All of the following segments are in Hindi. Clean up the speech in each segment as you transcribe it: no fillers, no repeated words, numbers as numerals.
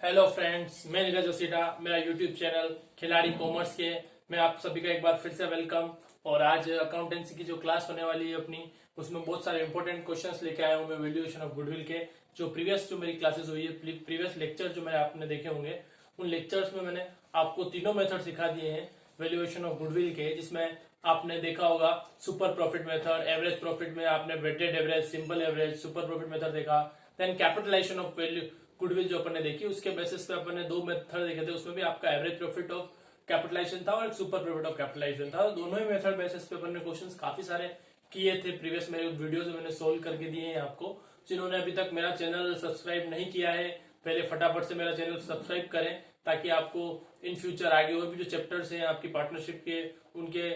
हेलो फ्रेंड्स, मैं नीरज जोशीटा, मेरा यूट्यूब चैनल खिलाड़ी कॉमर्स के मैं आप सभी का एक बार फिर से वेलकम। और आज अकाउंटेंसी की जो क्लास होने वाली है अपनी, उसमें बहुत सारे इंपॉर्टेंट क्वेश्चंस लेके आया हूँ मैं वैल्यूएशन ऑफ गुडविल के। जो प्रीवियस जो मेरी क्लासेस हुई है, प्रीवियस लेक्चर जो मैंने आपने देखे होंगे, उन लेक्चर्स में मैंने आपको तीनों मेथड सिखा दिए हैं वैल्यूएशन ऑफ गुडविल के, जिसमें आपने देखा होगा super profit method, average profit में आपने weighted average, simple average, super profit method देखा। Then capitalization of value goodwill जो अपन ने देखी, उसके बेसिस पे अपन ने दो मेथड देखे थे। उसमें भी आपका एवरेज प्रॉफिट ऑफ कैपिटलाइजेशन था और एक सुपर प्रॉफिट ऑफ कैपिटलाइजेशन था। दोनों ही मेथड बेसिस पे अपन ने क्वेश्चंस काफी सारे किए थे। प्रीवियस मेरे वीडियोस मैंने सोल्व करके दिए हैं आपको। जिन्होंने अभी तक मेरा चैनल सब्सक्राइब नहीं किया है, पहले फटाफट से मेरा चैनल सब्सक्राइब करें, ताकि आपको इन फ्यूचर आगे और भी जो चैप्टर्स हैं आपकी पार्टनरशिप के, उनके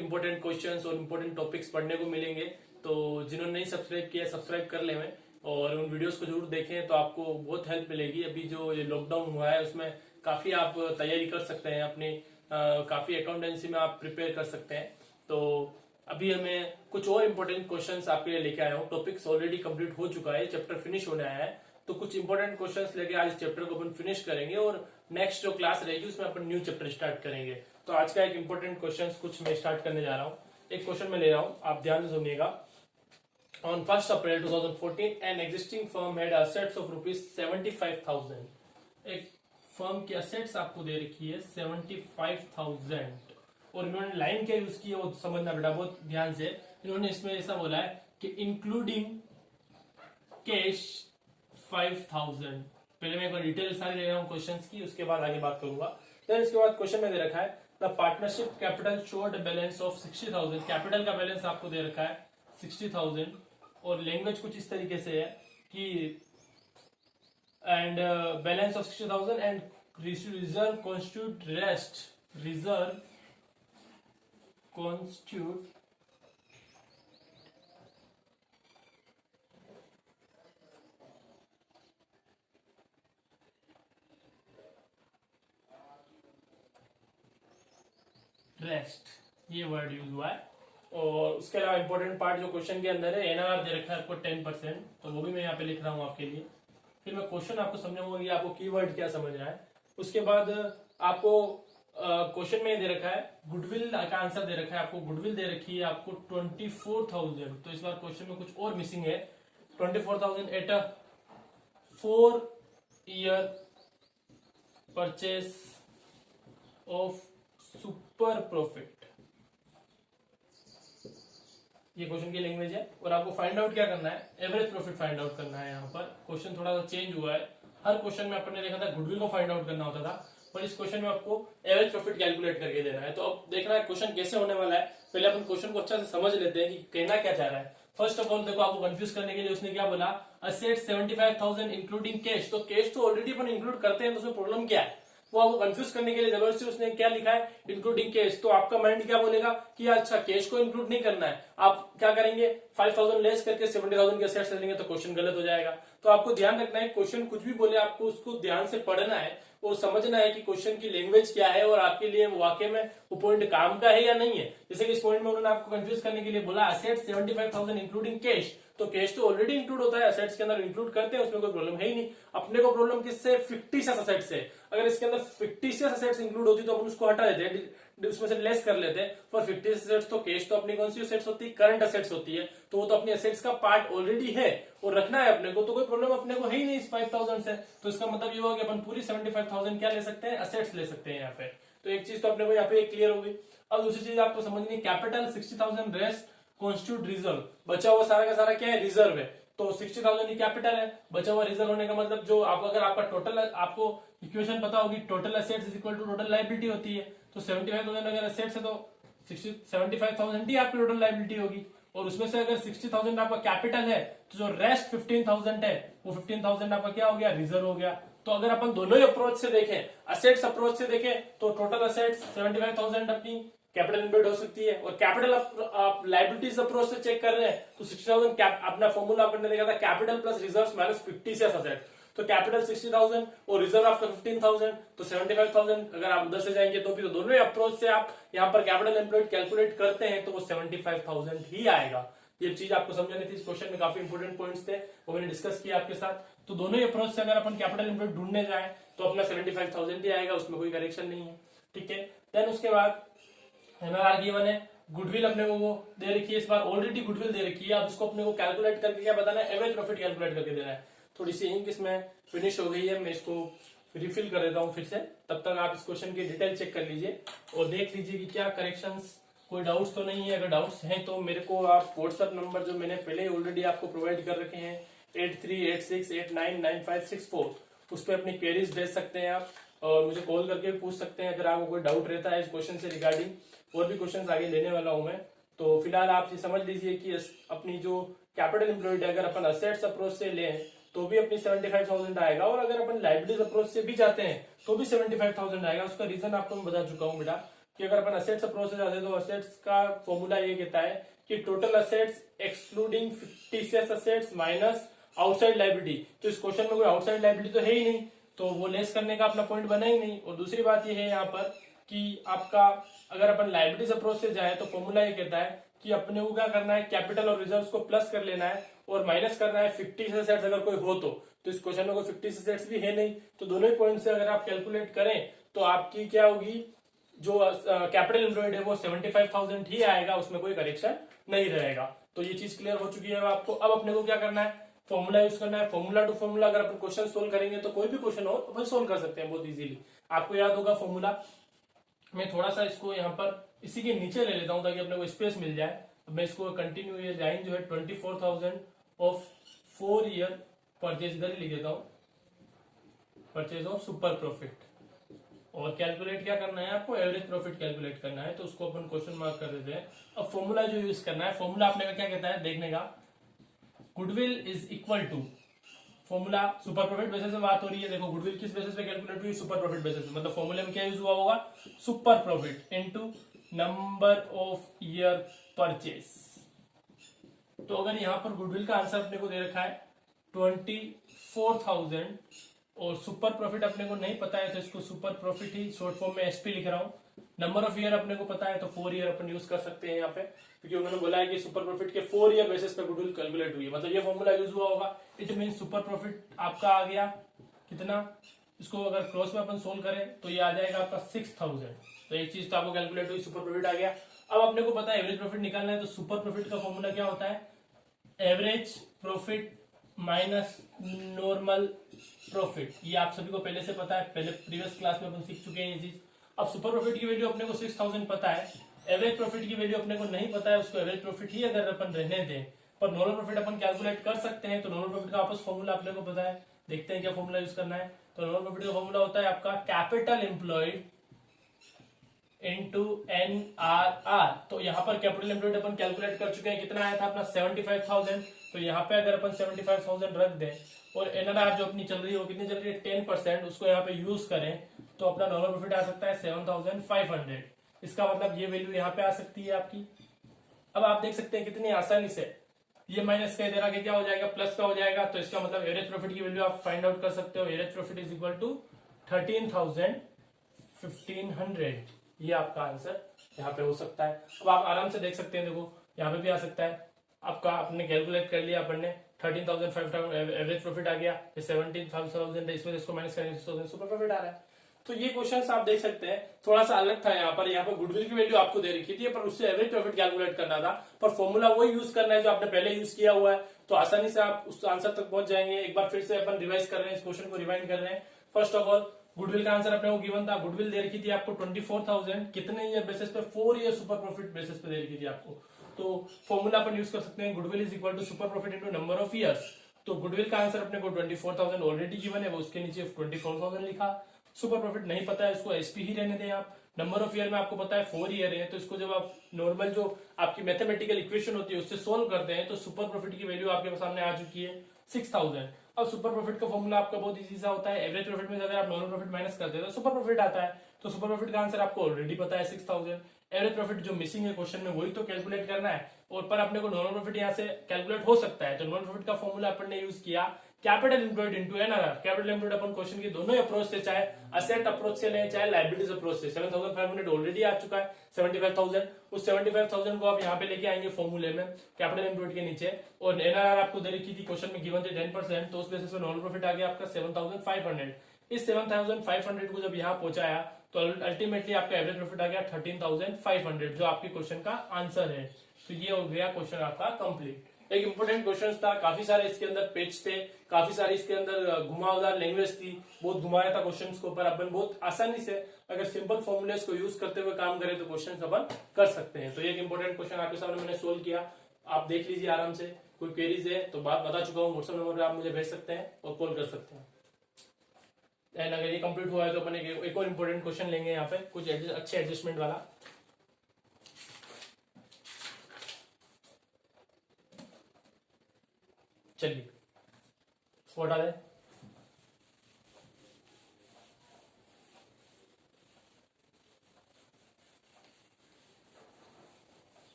इंपॉर्टेंट क्वेश्चंस और इंपॉर्टेंट टॉपिक्स पढ़ने को मिलेंगे। तो जिन्होंने नहीं सब्सक्राइब किया, सब्सक्राइब कर लें और उन वीडियोस को जरूर देखें, तो आपको बहुत हेल्प मिलेगी। अभी जो ये लॉकडाउन हुआ है, उसमें काफी आप तैयारी कर सकते हैं अपनी, काफी अकाउंटेंसी में आप प्रिपेयर कर सकते हैं। तो अभी हमें कुछ और इम्पोर्टेंट क्वेश्चंस आपके लिए लेके आया हूँ। टॉपिक्स ऑलरेडी कंप्लीट हो चुका है, चैप्टर फिनिश होने आया है, तो कुछ इंपॉर्टेंट क्वेश्चंस लेके आज इस चैप्टर को अपन फिनिश करेंगे और नेक्स्ट जो क्लास रहेगी उसमें अपन न्यू चैप्टर स्टार्ट करेंगे। तो आज का एक इंपॉर्टेंट क्वेश्चन कुछ मैं स्टार्ट करने जा रहा हूँ। एक क्वेश्चन मैं ले रहा हूँ, आप ध्यान से सुनिएगा। On 1st April 2014, an existing firm had assets of rupees 75,000. एक फर्म की असेट्स आपको दे रखी है 75,000, और इन्होंने लाइन क्या यूज की है वो समझना बेटा बहुत ध्यान से। इन्होंने इसमें ऐसा बोला है कि इंक्लूडिंग कैश 5,000। पहले मैं एक बार डिटेल सारी ले रहा हूँ क्वेश्चंस की, उसके बाद आगे बात करूंगा। देन इसके बाद क्वेश्चन में दे रखा है the partnership capital showed balance of 60,000। Capital का बैलेंस आपको दे रखा है 60,000, और लैंग्वेज कुछ इस तरीके से है कि and balance of 60,000 and reserve constitute rest, reserve constitute rest, ये वर्ड यूज हुआ है। और उसके अलावा इंपॉर्टेंट पार्ट जो क्वेश्चन के अंदर है, एनआरआर दे रखा है आपको 10%, तो वो भी मैं यहाँ पे लिख रहा हूँ आपके लिए। फिर मैं क्वेश्चन आपको समझाऊंगा कि आपको कीवर्ड क्या समझ रहा है। उसके बाद आपको क्वेश्चन में दे रखा है गुडविल का आंसर दे रखा है आपको। गुडविल दे रखी है आपको 24,000, तो इस बार क्वेश्चन में कुछ और मिसिंग है। 24,000 at a 4-year purchase of super profit, ये क्वेश्चन की लैंग्वेज है। और आपको फाइंड आउट क्या करना है, एवरेज प्रॉफिट फाइंड आउट करना है। यहाँ पर क्वेश्चन थोड़ा सा चेंज हुआ है। हर क्वेश्चन में अपन ने देखा था गुडविल को फाइंड आउट करना होता था, पर इस क्वेश्चन में आपको एवरेज प्रॉफिट कैलकुलेट करके देना है। तो अब देखना है क्वेश्चन कैसे होने वाला है। पहले अपन क्वेश्चन को अच्छा से समझ लेते हैं कि कहना क्या चाह रहा है। फर्स्ट ऑफ ऑल देखो, आपको कंफ्यूज करने के लिए उसने क्या बोला, असेट 75,000 इंक्लूडिंग कैश। तो कैश तो ऑलरेडी अपन इंक्लूड करते हैं, तो उसमें प्रॉब्लम क्या है। वो आपको कंफ्यूज करने के लिए जबरदस्ती उसने क्या लिखा है, इंक्लूडिंग कैश। तो आपका माइंड क्या बोलेगा कि अच्छा कैश को इंक्लूड नहीं करना है, आप क्या करेंगे 5,000 लेस करके 70,000 के असेट्स लेंगे, तो क्वेश्चन गलत हो जाएगा। तो आपको ध्यान रखना है, क्वेश्चन कुछ भी बोले आपको उसको ध्यान से पढ़ना है और समझना है कि क्वेश्चन की लैंग्वेज क्या है और आपके लिए वाकई में वो पॉइंट काम का है या नहीं है। जैसे कि इस पॉइंट में उन्होंने आपको कंफ्यूज करने के लिए बोला असेट 75,000 इंक्लूडिंग कैश, तो कैश तो ऑलरेडी इंक्लूड होता है, असेट्स के अंदर इंक्लूड करते हैं, उसमें कोई प्रॉब्लम है ही नहीं। अपने को प्रॉब्लम किससे, फिक्टिशियस असेट्स से। अगर इसके अंदर फिक्टिशियस असेट्स इंक्लूड होती तो अपन उसको हटा देते हैं, उसमें से लेस कर लेते हैं। फॉर फिक्टिशियस असेट्स तो कैश तो अपनी कौन सी असेट्स होती है, करंट असेट्स होती है, तो वो तो अपनी असेट्स का पार्ट ऑलरेडी है और रखना है अपने को, तो कोई प्रॉब्लम अपने को है ही नहीं इस 5,000 से। तो इसका मतलब ये होगा कि अपन पूरी 75,000 क्या ले सकते हैं, असेट्स ले सकते हैं यहाँ पे। तो एक चीज तो अपने को यहाँ पे क्लियर हो गई। अब दूसरी चीज आपको समझनी, कैपिटल 60,000 रेस्ट कॉन्स्टिट्यूट रिजर्व, बचा हुआ सारा का सारा क्या है, रिजर्व है। तो 60,000 ही कैपिटल है, बचा हुआ रिजर्व होने का मतलब जो आप, अगर आपका टोटल, आपको इक्वेशन पता होगी, total assets is equal to total liability होती है। तो 75,000 अगर असेट्स है तो 75,000 ही आपकी टोटल लायबिलिटी होगी, और उसमें से अगर 60,000 आपका कैपिटल है तो जो रेस्ट 15,000 है वो 15,000 आपका क्या हो गया, रिजर्व हो गया। तो अगर अपन दोनों ही अप्रोच से देखें, असेट्स अप्रोच से देखें, तो टोटल असेट्स 75,000 अपनी कैपिटल इनबिल्ड हो सकती है, और कैपिटल आप लायबिलिटीज अप्रोच से चेक कर रहे हैं तो 60,000 अपना फॉर्मूला अपन ने देखा था, capital plus reserve minus fictitious asset. तो कैपिटल 60,000 और रिजर्व आपका 15,000, तो 75,000 अगर आप उधर से जाएंगे तो फिर दोनों ही अप्रोच से आप यहाँ पर कैपिटल एम्प्लॉयड कैलकुलेट करते हैं तो वो 75,000 ही आएगा। ये चीज आपको समझानी थी। इस क्वेश्चन में काफी इंपोर्टेंट पॉइंट्स थे, वो मैंने डिस्कस किया आपके साथ। तो दोनों ही अप्रोच से अगर अपन कैपिटल एम्प्लॉयड ढूंढने जाए तो अपना 75,000 ही आएगा, उसमें कोई करेक्शन नहीं है, ठीक है। देन उसके बाद एमआरआर गिवन है, गुडविल अपने को वो दे रखी है, इस बार ऑलरेडी गुडविल दे रखी है। अब इसको अपने को कैलकुलेट करके क्या बताना है, एवरेज प्रॉफिट कैलकुलेट करके देना है। थोड़ी सी इंक इसमें फिनिश हो गई है, मैं इसको रिफिल कर देता हूँ फिर से, तब तक आप इस क्वेश्चन की डिटेल चेक कर लीजिए और देख लीजिए कि क्या करेक्शंस, कोई डाउट्स तो नहीं है। अगर डाउट्स हैं तो मेरे को आप व्हाट्सएप नंबर जो मैंने पहले ही ऑलरेडी आपको प्रोवाइड कर रखे हैं 8386899564, उस पर अपनी क्वेरीज भेज सकते हैं आप और मुझे कॉल करके भी पूछ सकते हैं अगर आपको कोई डाउट रहता है इस क्वेश्चन से रिगार्डिंग। और भी क्वेश्चन आगे लेने वाला हूं मैं। तो फिलहाल आप ये समझ लीजिए कि अपनी जो कैपिटल एम्प्लॉयड है, अगर अपन असेट्स अप्रोच से लें तो भी अपनी 75,000 आएगा, और अगर अपन लाइबिलिटीज अप्रोच से भी जाते हैं तो भी 75,000 आएगा। उसका रीजन आपको मैं बता चुका हूँ बेटा, कि अगर अपन असेट्स अप्रोच से जाते हैं तो असेट्स का फॉर्मूला ये कहता है कि total assets excluding fictitious assets minus outside liability. तो इस क्वेश्चन में कोई आउटसाइड लाइबिलिटी तो है ही नहीं, तो वो लेस करने का अपना पॉइंट बना ही नहीं। और दूसरी बात ये है यहाँ पर कि आपका अगर अपन लाइबिलिटीज अप्रोच से जाए तो फॉर्मूला ये कहता है कि अपने को क्या करना है, कैपिटल और रिजर्व्स को प्लस कर लेना है और माइनस करना है फिक्टिशियस असेट्स अगर कोई हो तो इस क्वेश्चन में कोई फिक्टिशियस असेट्स भी है नहीं, तो दोनों ही पॉइंट से अगर आप कैलकुलेट करें तो आपकी क्या होगी, जो कैपिटल एम्प्लॉयड है वो 75,000 ही आएगा, उसमें कोई करेक्शन नहीं रहेगा। तो ये चीज क्लियर हो चुकी है आपको। अब अपने को क्या करना है, फॉर्मूला यूज करना है। फॉर्मूला टू फॉर्मूला अगर अपन क्वेश्चन सोल्व करेंगे तो कोई भी क्वेश्चन हो अपन सोल्व कर सकते हैं बहुत इजीली। आपको याद होगा फॉर्मूला, मैं थोड़ा सा इसको यहाँ पर इसी के नीचे ले लेता हूँ ताकि अपने को स्पेस मिल जाए। मैं इसको कंटिन्यू, ये लाइन जो है 24,000 ऑफ 4 ईयर परचेज इधर ही लिख देता हूँ, परचेज ऑफ सुपर प्रॉफिट। और कैलकुलेट क्या करना है आपको, एवरेज प्रॉफिट कैलकुलेट करना है, तो उसको अपन क्वेश्चन मार्क कर देते हैं। अब फॉर्मूला जो यूज करना है, फॉर्मूला आपने का क्या कहता है देखने का, goodwill is equal to, formula super profit basis पे बात हो रही है। देखो गुडविल किस बेसिस पे कैलकुलेट हुई, सुपर प्रॉफिट बेसिस पे, मतलब फॉर्मूले में क्या यूज हुआ होगा, super profit into number of year purchase. तो अगर यहाँ पर गुडविल का आंसर अपने को दे रखा है 24,000 और सुपर प्रॉफिट अपने को नहीं पता है तो इसको सुपर प्रॉफिट ही शॉर्ट फॉर्म में एसपी लिख रहा हूं। नंबर ऑफ ईयर अपने को पता है तो 4 ईयर अपन यूज कर सकते हैं यहाँ पे, क्योंकि उन्होंने बोला है कि सुपर प्रॉफिट के 4 ईयर बेसिस पे गुडविल कैलकुलेट हुई है, मतलब ये फॉर्मूला यूज हुआ होगा। इट मीन सुपर प्रॉफिट आपका आ गया कितना, इसको अगर क्रॉस में अपन सोल्व करें तो ये आ जाएगा आपका 6,000। तो एक चीज तो आपको कैलकुलेट हुई, सुपर प्रॉफिट आ गया। अब अपने को पता है एवरेज प्रॉफिट निकालना है, तो सुपर प्रॉफिट का फॉर्मूला क्या होता है, average profit minus normal profit. ये आप सभी को पहले से पता है, पहले प्रीवियस क्लास में अपन सीख चुके हैं ये चीज। अब सुपर प्रॉफिट की वैल्यू अपने को 6,000 पता है, एवरेज प्रॉफिट की वैल्यू अपने को नहीं पता है, उसको एवरेज प्रॉफिट ही अगर अपन रहने दें, पर नॉर्मल प्रॉफिट अपन कैलकुलेट कर सकते हैं। तो नॉर्मल प्रॉफिट का आपस फॉर्मूला अपने को पता है, देखते हैं क्या फॉर्मूला यूज करना है। तो नॉर्मल प्रॉफिट का फॉर्मूला होता है आपका कैपिटल एम्प्लॉयड इनटू NRR। तो यहाँ पर कैपिटल एम्प्लॉयड अपन कैलकुलेट कर चुके हैं, कितना आया था अपना 75,000। तो यहाँ पे अगर अपन 75,000 रख दें और NRR जो अपनी चल रही है वो कितनी चल रही है 10%, उसको यहाँ पे यूज करें तो अपना नॉर्मल प्रॉफिट आ सकता है 7,500। इसका मतलब ये वैल्यू यहाँ पे आ सकती है आपकी। अब आप देख सकते हैं कितनी आसानी से ये माइनस का इधर आगे क्या हो जाएगा, प्लस का हो जाएगा। तो इसका मतलब एवरेज प्रॉफिट की वैल्यू आप फाइंड आउट कर सकते हो, average profit is equal to 13,1500। ये आपका आंसर यहाँ पे हो सकता है। अब आप आराम से देख सकते हैं, देखो यहाँ पे भी आ सकता है आपका, आपने कैलकुलेट कर लिया अपन ने 13,500 एवरेज प्रॉफिट आ गया, 17,000 इसमें इसको माइनस करेंगे 6,000 सुपर प्रॉफिट आ रहा है। तो ये क्वेश्चन आप देख सकते हैं, थोड़ा सा अलग था यहाँ पर गुडविल की वैल्यू आपको दे रखी थी पर उससे एवरेज प्रॉफिट कैलकुलेट करना था, पर फॉर्मूला वही यूज करना है जो आपने पहले यूज किया हुआ है, तो आसानी से आप उस आंसर तक पहुंच जाएंगे। एक बार फिर से अपन रिवाइज कर रहे हैं, इस क्वेश्चन को रिवाइंड कर रहे हैं। फर्स्ट ऑफ ऑल गुडविल का आंसर अपने को गिवन था, गुडविल दे रखी थी आपको 24,000, कितने ईयर बेसिस पे, 4 ईयर सुपर प्रॉफिट बेसिस पे दे रखी थी आपको। तो फॉर्मूला अपन यूज कर सकते हैं, goodwill is equal to super profit into number of years. तो गुडविल का आंसर अपने को 24,000 ऑलरेडी गिवन है, वो उसके नीचे 24,000 लिखा। सुपर प्रॉफिट नहीं पता है, उसको एसपी ही रहने दें आप। नंबर ऑफ ईयर में आपको पता है 4 ईयर है, तो इसको जब आप नॉर्मल जो आपकी मैथमेटिकल इक्वेशन होती है उससे सोल्व करते हैं तो सुपर प्रॉफिट की वैल्यू आपके सामने आ चुकी है 6,000। अब सुपर प्रॉफिट का फॉर्मूला आपका बहुत इजी सा होता है, एवरेज प्रॉफिट में अगर आप नॉर्मल प्रॉफिट माइनस करते हैं तो सुपर प्रॉफिट आता है। तो सुपर प्रॉफिट का आंसर आपको ऑलरेडी पता है 6,000। एवरेज प्रॉफिट जो मिसिंग है क्वेश्चन में वही तो कैलकुलेट करना है, और पर अपने को नॉर्मल प्रॉफिट यहाँ से कैलकुलेट हो सकता है। तो नॉर्मल प्रॉफिट का फॉर्मूला अपन ने यूज किया capital employed into NRR. Capital employed अपन क्वेश्चन की दोनों अप्रोच से, चाहे असेट अप्रोच से लें चाहे लाइबिलिटीज अप्रोच से। 7,500 ऑलरेडी आ चुका है, 75,000, उस 75,000 को आप यहाँ पे लेके आएंगे फॉर्मूले में कैपिटल एम्प्लॉयड के नीचे, और एनआरआर आपको दे रखी थी क्वेश्चन में गिवन थे 10%, तो उस बेसिस पे नॉर्मल प्रॉफिट आ गया आपका 7,500। इस 7,500 को जब यहाँ पहुंचाया तो अल्टीमेटली आपका एवरेज प्रॉफिट आ गया 13,500, जो आपके क्वेश्चन का आंसर है। तो ये हो गया क्वेश्चन आपका कंप्लीट। एक इंपॉर्टेंट क्वेश्चन था, काफी सारे इसके अंदर पेज थे, काफी सारी इसके अंदर घुमावदार लैंग्वेज थी, बहुत घुमाया था क्वेश्चंस को, पर अपन बहुत आसानी से अगर सिंपल फॉर्मूलेस को यूज करते हुए काम करें तो क्वेश्चंस अपन कर सकते हैं। तो एक इंपॉर्टेंट क्वेश्चन आपके सामने मैंने सोल्व किया, आप देख लीजिए आराम से। कोई क्वेरीज है तो बात बता चुका हूँ, व्हाट्सएप नंबर पर आप मुझे भेज सकते हैं और कॉल कर सकते हैं। एंड अगर ये कंप्लीट हुआ है तो अपन एक और इंपॉर्टेंट क्वेश्चन लेंगे यहाँ पे, कुछ अच्छे एडजस्टमेंट वाला। चलिए वो हटा दें।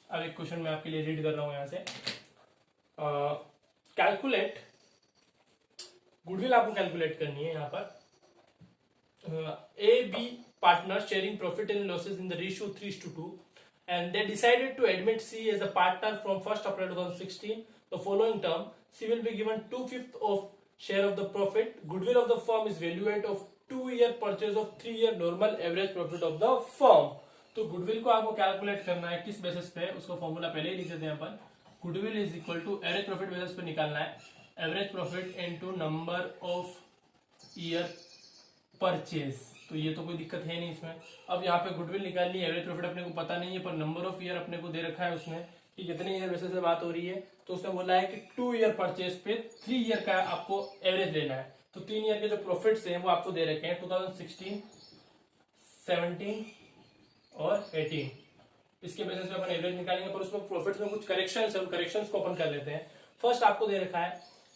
अब एक क्वेश्चन मैं आपके लिए रीड कर रहा हूं यहां से। कैलकुलेट, गुडविल आपको कैलकुलेट करनी है यहाँ पर। A B partner sharing profit and losses in the ratio 3:2, and they decided to admit C as a partner from 1st April 2016. The following term, C will be given 2/5 of share of the profit. Goodwill of the firm is valued of 2-year purchase of 3-year normal average profit of the firm. तो गुडविल को आपको कैलकुलेट करना है किस बेसिस पे, उसको फॉर्मूला पहले ही लिख देते हैं अपन। Goodwill is equal to average profit basis पे निकालना है, average profit into number of year purchase. तो ये तो कोई दिक्कत है नहीं इसमें। अब यहाँ पे गुडविल निकालनी है, एवरेज प्रॉफिट अपने को पता नहीं है, पर नंबर ऑफ ईयर अपने को दे रखा है उसमें कि कितने ईयर बेसिस से बात हो रही है। तो उसने बोला है कि 2 ईयर परचेज पे 3 ईयर का आपको एवरेज लेना है। तो 3 ईयर के जो प्रॉफिट्स हैं वो आपको दे रखे हैं 2016, 17 और 18। इसके बेसिस पे अपन एवरेज निकालेंगे, पर उसमें प्रॉफिट्स में कुछ करेक्शंस है, उन करेक्शंस को अपन कर लेते हैं। फर्स्ट आपको दे रखा है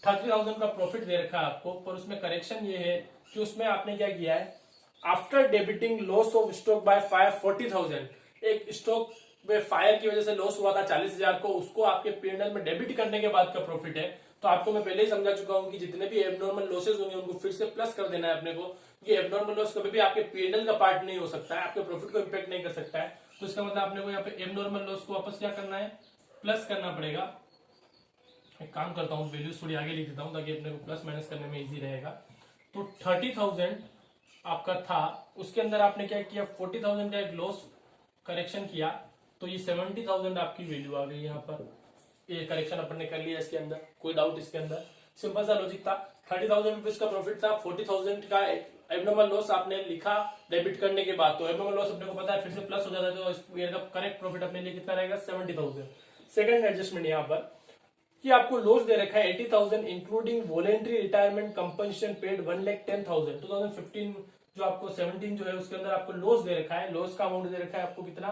30,000 का प्रॉफिट दे रखा है आपको, पर उसमें करेक्शन ये है कि उसमें आपने क्या किया है, after debiting loss of stock by fire 40,000, एक स्टॉक में फायर की वजह से लॉस हुआ था 40,000 को, उसको आपके पीएनएल में डेबिट करने के बाद का प्रॉफिट है। तो आपको मैं पहले ही समझा चुका हूं कि जितने भी एबनॉर्मल लॉसेज होंगे उनको फिर से प्लस कर देना है अपने को, क्योंकि एबनॉर्मल लॉस कभी भी आपके पीएनएल का पार्ट नहीं हो सकता है, आपके प्रॉफिट को इंपैक्ट नहीं कर सकता है। तो इसका मतलब आपने को यहाँ पे एबनॉर्मल लॉस को वापस क्या करना है, प्लस करना पड़ेगा। एक काम करता हूँ, वैल्यूज थोड़ी आगे लिख देता हूँ ताकि अपने को प्लस माइनस करने में इजी रहेगा। तो 30,000 आपका था, उसके अंदर आपने क्या किया, 40,000 का एक लॉस करेक्शन किया, तो ये 70,000 आपकी वैल्यू आ गई यहाँ पर। ये करेक्शन अपन ने कर लिया इसके अंदर, कोई डाउट इसके अंदर? सिंपल सा लॉजिक था। 30,000 रुपीज का प्रॉफिट था, 40,000 का एबनॉर्मल लॉस आपने लिखा डेबिट करने के बाद। तो एबनॉर्मल लॉस अपने को पता है फिर से प्लस हो जाता है, तो इस ईयर का करेक्ट प्रॉफिट अपने लिए कितना रहेगा, 70,000। सेकंड एडजस्टमेंट यहाँ पर कि आपको लॉस दे रखा है 80,000 including voluntary retirement compensation paid 1,10,000। 2015 जो आपको 17 जो है उसके अंदर आपको लॉस दे रखा है, लॉस का अमाउंट दे रखा है आपको कितना,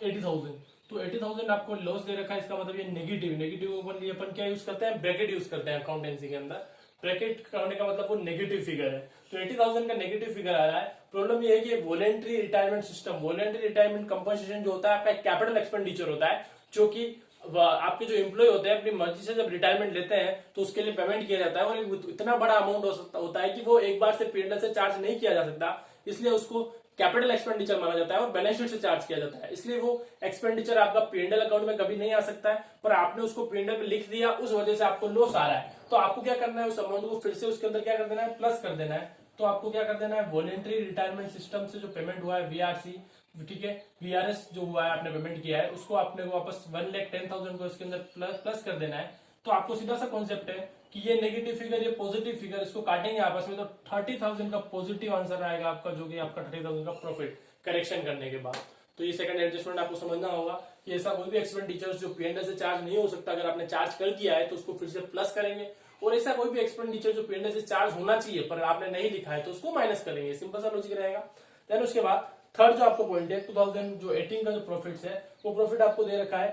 80,000। तो 80,000 आपको लॉस दे रखा है, इसका मतलब ये नेगेटिव। नेगेटिव अपन क्या यूज करते हैं, ब्रैकेट यूज करते हैं अकाउंटेंसी के अंदर। ब्रैकेट करने का मतलब वो नेगेटिव फिगर है। तो 80,000 का नेगेटिव फिगर आ रहा है। प्रॉब्लम ये है कि voluntary retirement system, voluntary retirement compensation जो होता है आपका कैपिटल एक्सपेंडिचर होता है, जो कि आपके जो एम्प्लॉय होते हैं अपनी मर्जी से जब रिटायरमेंट लेते हैं तो उसके लिए पेमेंट किया जाता है, और इतना बड़ा अमाउंट होता है कि वो एक बार से पीएनएल से चार्ज नहीं किया जा सकता, इसलिए उसको कैपिटल एक्सपेंडिचर माना जाता है और बैलेंस शीट से चार्ज किया जाता है। इसलिए वो एक्सपेंडिचर आपका पीएनएल अकाउंट में कभी नहीं आ सकता है, पर आपने उसको पीएनएल में लिख दिया, उस वजह से आपको लॉस आ रहा है। तो आपको क्या करना है, उस अमाउंट को फिर से उसके अंदर क्या कर देना है, प्लस कर देना है। तो आपको क्या कर देना है, वॉलेंट्री रिटायरमेंट सिस्टम से जो पेमेंट हुआ है वीआरसी, ठीक है, वीआरएस जो हुआ है आपने पेमेंट किया है, उसको आपने वापस 1,10,000 को इसके अंदर प्लस कर देना है। तो आपको सीधा सा कॉन्सेप्ट है कि ये नेगेटिव फिगर, ये पॉजिटिव फिगर, इसको काटेंगे आपस में, तो 30,000 का पॉजिटिव आंसर आएगा आपका, जो कि आपका 30,000 का प्रॉफिट करेक्शन करने के बाद। तो ये सेकंड एडजस्टमेंट आपको समझना होगा कि ऐसा कोई भी एक्सपेंडिचर जो पीएनएल से चार्ज नहीं हो सकता, अगर आपने चार्ज कर दिया है तो उसको फिर से प्लस करेंगे, और ऐसा कोई भी एक्सपेंडिचर जो पीएनएल से चार्ज होना चाहिए पर आपने नहीं लिखा है तो उसको माइनस करेंगे। सिंपल सा लॉजिक रहेगा। देन उसके बाद थर्ड जो आपको पॉइंट है, 2018 का जो प्रॉफिट है वो प्रॉफिट आपको दे रखा है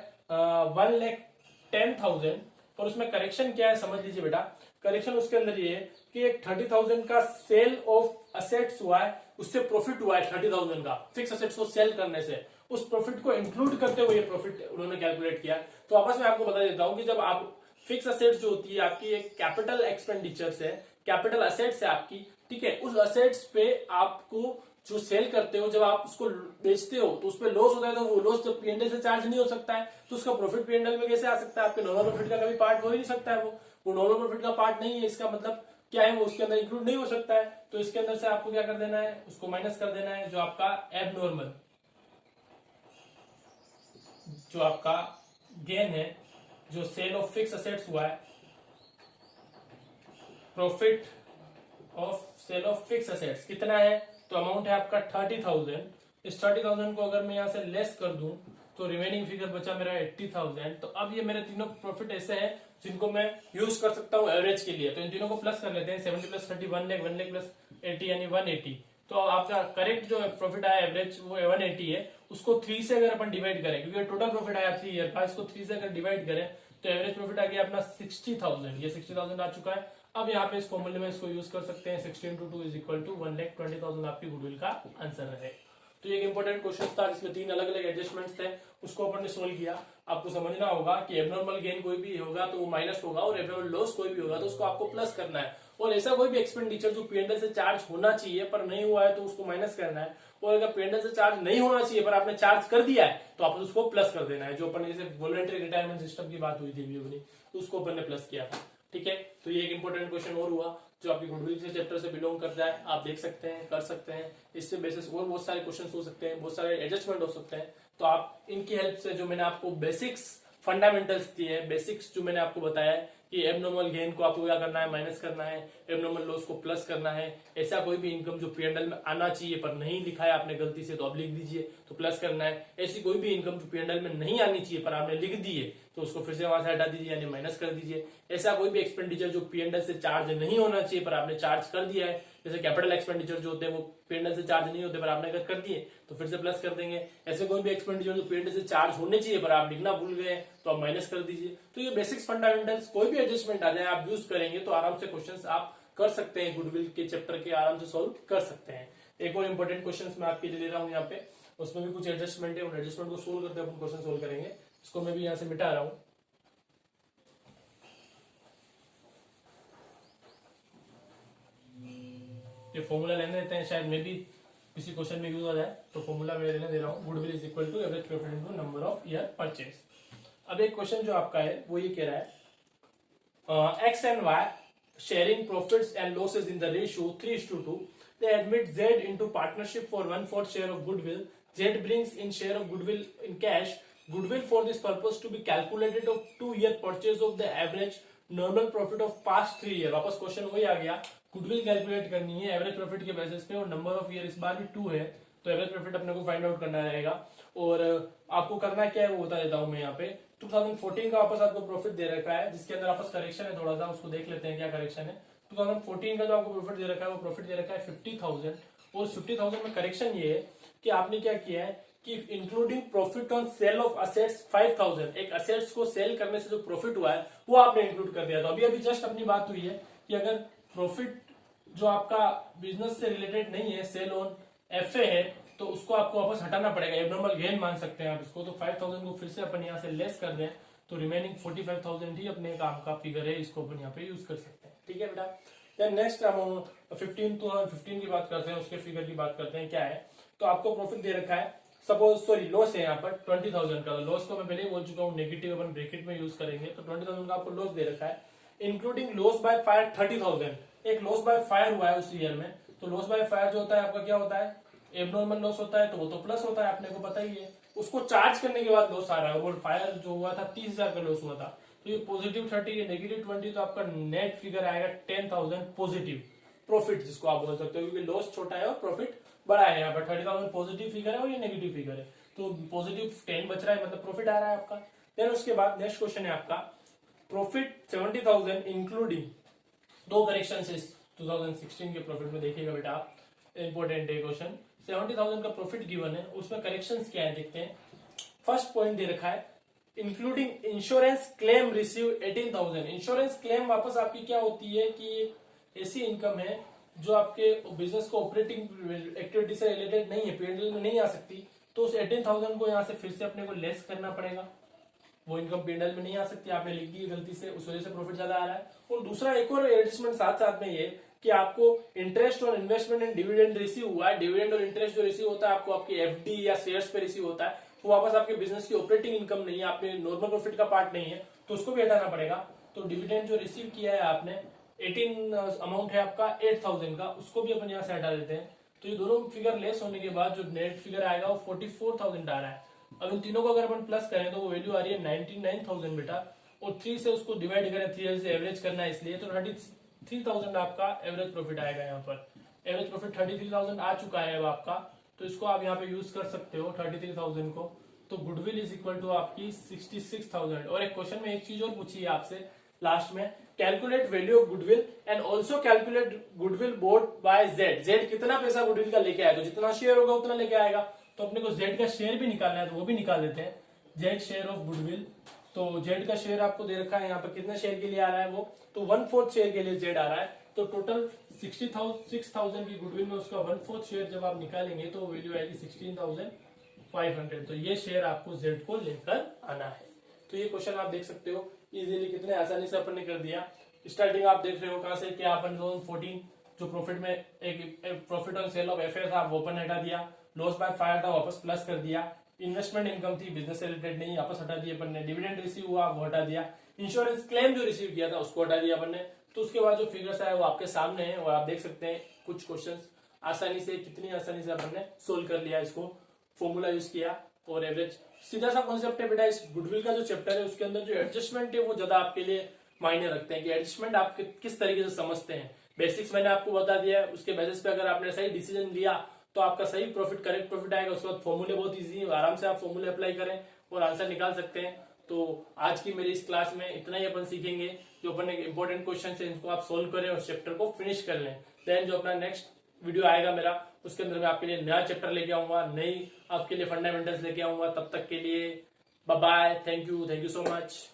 1,10,000, पर उसमें करेक्शन क्या है समझ लीजिए बेटा। करेक्शन उसके अंदर ये है कि एक 30,000 का सेल ऑफ असेट्स हुआ है, उससे प्रॉफिट हुआ है 30,000 का, फिक्स असेट्स को सेल करने से, उस प्रॉफिट को इंक्लूड करते हुए ये प्रॉफिट उन्होंने कैलकुलेट किया। तो आपस में आपको बता देता हूं कि जब आप फिक्स असेट्स जो होती है आपकी एक कैपिटल एक्सपेंडिचर्स है, कैपिटल असेट्स है आपकी, ठीक है, उस असेट्स पे आपको जो सेल करते हो, जब आप उसको बेचते हो तो उसपे लॉस होता है, तो वो लॉस जब पीएनएल से चार्ज नहीं हो सकता है तो उसका प्रॉफिट पीएनएल में कैसे आ सकता है? आपके नॉर्मल प्रॉफिट का कभी पार्ट हो ही नहीं सकता है, वो नॉर्मल प्रॉफिट का पार्ट नहीं है। इसका मतलब क्या है? वो उसके अंदर इंक्लूड नहीं हो सकता है। तो इसके अंदर से आपको क्या कर देना है? उसको माइनस कर देना है, जो आपका एबनॉर्मल, जो आपका गेन है, जो सेल ऑफ फिक्स असेट्स हुआ है, profit of sale of fix assets कितना है? तो अमाउंट है आपका 30,000। इस 30,000 को अगर मैं यहां से लेस कर दूं तो रिमेनिंग फिगर बचा मेरा 80,000। तो अब ये मेरे तीनों प्रॉफिट ऐसे हैं जिनको मैं यूज कर सकता हूँ एवरेज के लिए। तो इन तीनों को प्लस कर लेते हैं, 70 प्लस 30 1 लाख, 1 लाख प्लस 80 यानी 180। तो आपका करेक्ट जो प्रॉफिट आया एवरेज वो 180 है। उसको 3 से अगर अपन डिवाइड करें, क्योंकि टोटल प्रॉफिट आया 3 ईयर का, इसको 3 से अगर डिवाइड करें तो एवरेज प्रॉफिट आ गया अपना 60,000। ये 60,000 आ चुका है। अब यहाँ पे इस फॉर्मूले में इसको यूज कर सकते हैं, 60 into 2 इज इक्वल टू 1,20,000 आपकी गुडविल का आंसर है। तो ये एक इंपॉर्टेंट क्वेश्चन था जिसमें 3 अलग अलग एडजस्टमेंट्स थे, उसको अपन ने सोल्व किया। आपको समझना होगा कि एबनॉर्मल गेन कोई भी होगा तो वो माइनस होगा, और एबनॉर्मल लॉस कोई भी होगा तो उसको आपको प्लस करना है। और ऐसा कोई भी एक्सपेंडिचर जो पीएनएल से चार्ज होना चाहिए पर नहीं हुआ है तो उसको माइनस करना है, और अगर पीएनएल से चार्ज नहीं होना चाहिए पर आपने चार्ज कर दिया है तो आप उसको प्लस कर देना है। जो अपन जैसे वॉलंटरी रिटायरमेंट सिस्टम की बात हुई थी अभी अपनी, तो उसको अपन ने प्लस किया था। ठीक है, तो ये एक इंपॉर्टेंट क्वेश्चन और हुआ जो आपकी गुडविल के चैप्टर से बिलोंग करता है। आप देख सकते हैं, कर सकते हैं, इससे बेसिस और बहुत सारे क्वेश्चन हो सकते हैं, बहुत सारे एडजस्टमेंट हो सकते हैं। तो आप इनकी हेल्प से, जो मैंने आपको बेसिक्स फंडामेंटल्स दिए हैं, बेसिक्स जो मैंने आपको बताया है कि एबनॉर्मल गेन को आपको क्या करना है? माइनस करना है, एबनॉर्मल लॉस को प्लस करना है। ऐसा कोई भी इनकम जो पीएनएल में आना चाहिए पर नहीं लिखा है आपने गलती से तो अब लिख दीजिए तो प्लस करना है। ऐसी कोई भी इनकम जो पीएनएल में नहीं आनी चाहिए पर आपने लिख दी है तो उसको फिर से वहां से हटा दीजिए यानी माइनस कर दीजिए। ऐसा कोई भी एक्सपेंडिचर जो पीएनएल से चार्ज नहीं होना चाहिए पर आपने चार्ज कर दिया है, जैसे कैपिटल एक्सपेंडिचर जो होते हैं वो पीएनएल से चार्ज नहीं होते पर आपने अगर कर दिए तो फिर से प्लस कर देंगे। ऐसे कोई भी एक्सपेंडिचर जो पीएनएल से चार्ज होने चाहिए पर आप लिखना भूल गए तो आप माइनस कर दीजिए। तो ये बेसिक्स फंडामेंटल्स, कोई भी एडजस्टमेंट आ जाए आप यूज करेंगे तो आराम से क्वेश्चंस आप कर सकते हैं, गुडविल के चैप्टर के आराम से सॉल्व कर सकते हैं। एक और इंपॉर्टेंट क्वेश्चंस मैं आपके लिए ले रहा हूं यहाँ पे, उसमें भी कुछ एडजस्टमेंट है, उन एडजस्टमेंट को सोल्व करते अपन क्वेश्चन सोल्व करेंगे। इसको मैं भी यहाँ से मिटा रहा हूँ। ये फॉर्मूला लेने देते हैं, शायद मे भी किसी क्वेश्चन में यूज आ जाए, तो फॉर्मूला मैं लेने दे रहा हूँ, goodwill is equal to average profit into number of year purchase. अब एक क्वेश्चन जो आपका है वो ये कह रहा है X and Y sharing profits and losses in the ratio 3:2. They admit Z into partnership for 1/4 share of goodwill. Z brings in share of goodwill in cash. Goodwill for this purpose to be calculated of 2-year purchase of the average normal profit of past 3 year. वापस क्वेश्चन वही आ गया, गुडविल कैलकुलेट करनी है एवरेज प्रॉफिट के बेसिस पे और नंबर ऑफ ईयर इस बार भी 2 है तो एवरेज प्रॉफिट अपने को फाइंड आउट करना रहेगा। और आपको करना क्या है वो बता देता हूं मैं यहाँ पे। 2014 का वापस आपको प्रॉफिट दे रखा है जिसके अंदर वापस करेक्शन है थोड़ा सा, उसको देख लेते हैं क्या करेक्शन है। 2014 का जो आपको प्रॉफिट दे रखा है वो प्रॉफिट दे रखा है 50,000, और 50,000 में करेक्शन ये है कि आपने क्या किया है कि including profit on sale of assets 5,000, एक असेट्स को सेल करने से जो प्रॉफिट हुआ है वो आपने इंक्लूड कर दिया। तो अभी जस्ट अपनी बात हुई है कि अगर प्रॉफिट जो आपका बिजनेस से रिलेटेड नहीं है, सेल ऑन एफए है, तो उसको आपको वापस हटाना पड़ेगा, एबनॉर्मल गेन मान सकते हैं आप इसको। तो 5,000 को फिर से अपन यहाँ से लेस कर दें तो रिमेनिंग 45,000 ही अपने काम का फिगर है, इसको अपन यहाँ पे यूज कर सकते हैं। ठीक है बेटा। देन नेक्स्ट हम 15 की बात करते हैं, उसके फिगर की बात करते हैं क्या है। तो आपको प्रॉफिट दे रखा है, सपोज सॉरी लॉस है यहाँ पर 20,000 का। लॉस को मैं पहले ही बोल चुका हूँ नेगेटिव अपन ब्रैकेट में यूज करेंगे। तो 20,000 का आपको लॉस दे रखा है, इंक्लूडिंग लॉस बाय फायर 30,000। एक लॉस बाय फायर हुआ है उस ईयर में, तो लॉस बाय फायर जो होता है आपका क्या होता है? एबनॉर्मल लॉस होता है, तो वो तो प्लस होता है, आपने को पता ही है। उसको चार्ज करने के बाद लॉस आ रहा है, और फायर जो हुआ था 30,000 का लॉस हुआ था, तो ये पॉजिटिव 30 ये नेगेटिव 20, तो आपका नेट फिगर आएगा 10,000 पॉजिटिव प्रॉफिट, जिसको आप बोल सकते हो, क्योंकि लॉस छोटा है और प्रॉफिट बड़ा है। यहाँ पर 30,000 पॉजिटिव फिगर है और ये नेगेटिव फिगर है, तो पॉजिटिव 10 बच रहा है, मतलब प्रॉफिट आ रहा है आपका। देन उसके बाद नेक्स्ट क्वेश्चन है आपका प्रॉफिट 70,000 इंक्लूडिंग दो करेक्शन 2016 के प्रॉफिट में। देखिएगा बेटा आप, इंपॉर्टेंट है क्वेश्चन। 70,000 का प्रॉफिट गिवन है, उसमें करेक्शंस क्या है देखते हैं। फर्स्ट पॉइंट दे रखा है including insurance claim receive 18,000। Insurance claim वापस आपकी क्या होती है कि ऐसी इनकम है जो आपके बिजनेस को ऑपरेटिंग एक्टिविटी से रिलेटेड नहीं है, पीएनएल में नहीं आ सकती, तो उस 18,000 को यहाँ से फिर से अपने को लेस करना पड़ेगा, वो इनकम P&L में नहीं आ सकती, आपने लिख दी है गलती से, उस वजह से प्रॉफिट ज्यादा आ रहा है। और दूसरा एक और एडजस्टमेंट साथ साथ में ये कि आपको इंटरेस्ट और इन्वेस्टमेंट एंड डिविडेंड रिसीव हुआ है। डिविडेंड और इंटरेस्ट जो रिसीव होता है आपको आपकी FD या शेयर्स पे रिसीव होता है, वो वापस आपके बिजनेस की ऑपरेटिंग इनकम नहीं है, आपके नॉर्मल प्रॉफिट का पार्ट नहीं है, तो उसको भी हटाना पड़ेगा। तो डिविडेंड जो रिसीव किया है आपने 18 अमाउंट है आपका 8,000 का, उसको भी अपन यहाँ से हटा देते हैं। तो ये दोनों फिगर लेस होने के बाद जो नेट फिगर आएगा वो 44,000 आ रहा है। अब इन तीनों को अगर अपन प्लस करें तो वो वैल्यू आ रही है 99,000 बेटा, और 3 से उसको डिवाइड करें, 3 से एवरेज करना है इसलिए, तो 33,000 आपका एवरेज प्रॉफिट आएगा। यहाँ पर एवरेज प्रॉफिट 33,000 आ चुका है अब आपका, तो इसको आप यहाँ पे यूज कर सकते हो 33,000 को। तो गुडविल इज इक्वल टू आपकी 66,000। और एक क्वेश्चन में एक चीज और पूछी है आपसे लास्ट में, calculate value of goodwill and also calculate goodwill bought by Z. Z कितना पैसा गुडविल का लेके आएगा, तो जितना शेयर होगा उतना लेके आएगा, तो अपने को जेड का शेयर भी निकालना है, तो वो भी निकाल देते हैं। जेड शेयर ऑफ गुडविल, तो जेड का शेयर आपको दे रखा है यहाँ पर, कितने शेयर के लिए आ रहा है वो, तो 1/4 शेयर के लिए जेड आ रहा है। तो टोटल 6,000 की गुडविल में उसका 1/4 शेयर जब आप निकालेंगे तो वैल्यू आएगी 16,500। तो ये शेयर आपको जेड को लेकर आना है। तो ये क्वेश्चन आप देख सकते हो इजीली, कितने आसानी से अपन ने कर दिया। स्टार्टिंग आप देख रहे हो कहां से, क्या अपन 2014 जो प्रॉफिट में एक profit on sale of FA था वो अपन हटा दिया, लॉस बाय फायर था वापस प्लस कर दिया, इन्वेस्टमेंट इनकम थी बिजनेस से रिलेटेड नहीं वापस हटा दिया अपन ने, डिविडेंड रिसीव हुआ वो हटा दिया, इंश्योरेंस क्लेम जो रिसीव किया था उसको हटा दिया अपन ने। तो उसके बाद जो फिगर्स आए वो आपके सामने है, और आप देख सकते हैं कुछ क्वेश्चंस आसानी से, कितनी आसानी से अपन ने सोल्व कर लिया, इसको फॉर्मूला यूज किया और एवरेज। सीधा सा कॉन्सेप्ट है बेटा, इस गुडविल का जो चैप्टर है उसके अंदर जो एडजस्टमेंट है वो ज्यादा आपके लिए मायने रखते हैं कि एडजस्टमेंट आप किस तरीके से समझते हैं। बेसिक्स मैंने आपको बता दिया है, उसके बेसिस पे अगर आपने सही डिसीजन लिया तो आपका सही प्रॉफिट, करेक्ट प्रॉफिट आएगा। उसके बाद फॉर्मूले बहुत इजी है, आराम से आप फॉर्मूले अप्लाई करें और आंसर निकाल सकते हैं। तो आज की मेरी इस क्लास में इतना ही अपन सीखेंगे, जो अपन इंपॉर्टेंट क्वेश्चन है इनको आप सोल्व करें और चैप्टर को फिनिश कर लें। देन जो अपना नेक्स्ट वीडियो आएगा मेरा, उसके अंदर मैं आपके लिए नया चैप्टर लेके आऊंगा, नई आपके लिए फंडामेंटल्स लेके आऊंगा। तब तक के लिए bye bye, thank you so much.